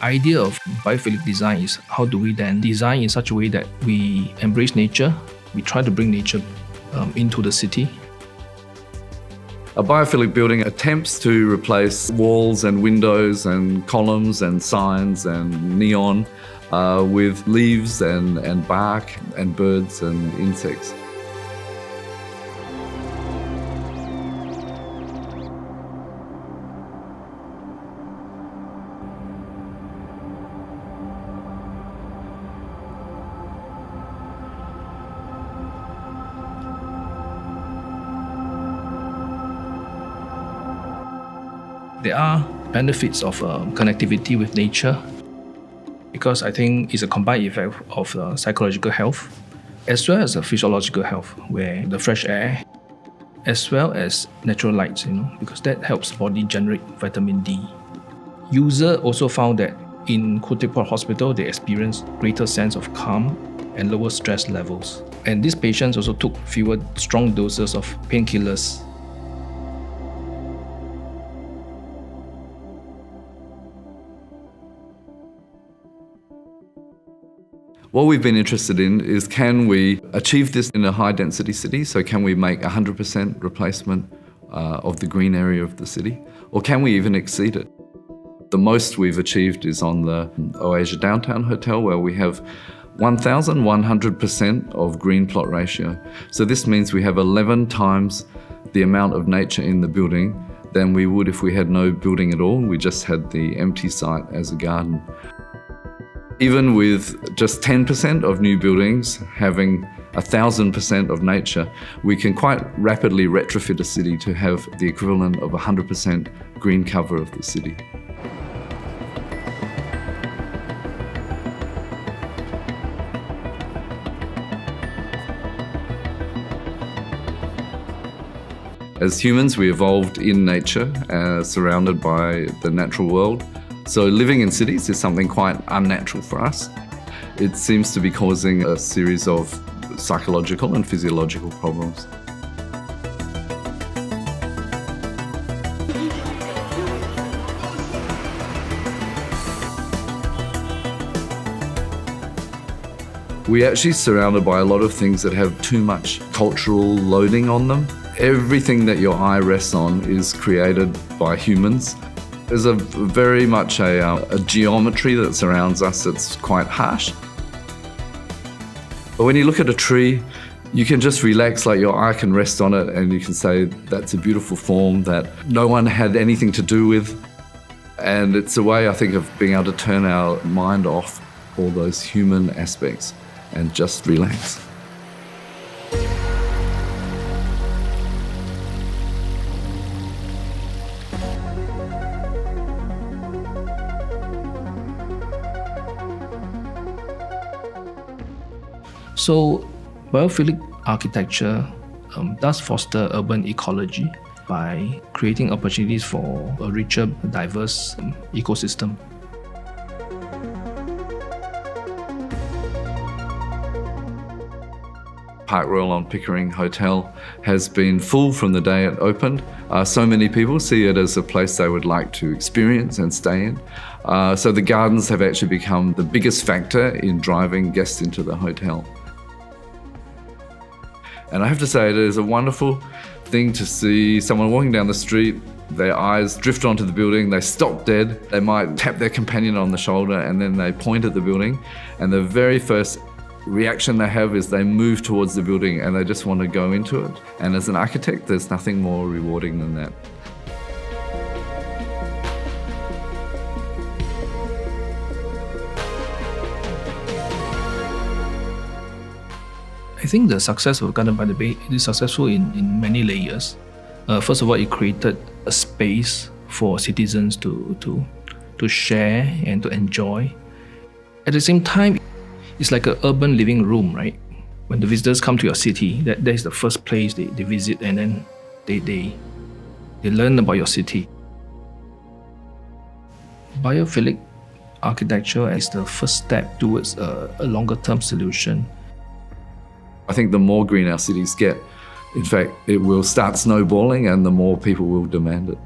idea of biophilic design is how do we then design in such a way that we embrace nature, we try to bring nature into the city. A biophilic building attempts to replace walls and windows and columns and signs and neon with leaves and bark and birds and insects. There are benefits of connectivity with nature because I think it's a combined effect of psychological health as well as physiological health, where the fresh air as well as natural lights, because that helps body generate vitamin D. User also found that in Khoo Teck Puat Hospital, they experienced greater sense of calm and lower stress levels. And these patients also took fewer strong doses of painkillers. What we've been interested in is, can we achieve this in a high-density city? So can we make 100% replacement of the green area of the city? Or can we even exceed it? The most we've achieved is on the Oasia Downtown Hotel, where we have 1,100% of green plot ratio. So this means we have 11 times the amount of nature in the building than we would if we had no building at all. We just had the empty site as a garden. Even with just 10% of new buildings having 1,000% of nature, we can quite rapidly retrofit a city to have the equivalent of 100% green cover of the city. As humans, we evolved in nature, surrounded by the natural world. So living in cities is something quite unnatural for us. It seems to be causing a series of psychological and physiological problems. We're actually surrounded by a lot of things that have too much cultural loading on them. Everything that your eye rests on is created by humans. There's very much a geometry that surrounds us that's quite harsh. But when you look at a tree, you can just relax, like your eye can rest on it and you can say that's a beautiful form that no one had anything to do with. And it's a way, I think, of being able to turn our mind off all those human aspects and just relax. So biophilic architecture does foster urban ecology by creating opportunities for a richer, diverse ecosystem. Park Royal on Pickering Hotel has been full from the day it opened. So many people see it as a place they would like to experience and stay in. So the gardens have actually become the biggest factor in driving guests into the hotel. And I have to say, it is a wonderful thing to see someone walking down the street, their eyes drift onto the building, they stop dead, they might tap their companion on the shoulder and then they point at the building, and the very first reaction they have is they move towards the building and they just want to go into it. And as an architect, there's nothing more rewarding than that. I think the success of Garden by the Bay is successful in many layers. First of all, it created a space for citizens to share and to enjoy. At the same time, it's like an urban living room, right? When the visitors come to your city, that is the first place they visit, and then they learn about your city. Biophilic architecture is the first step towards a longer-term solution. I think the more green our cities get, in fact, it will start snowballing and the more people will demand it.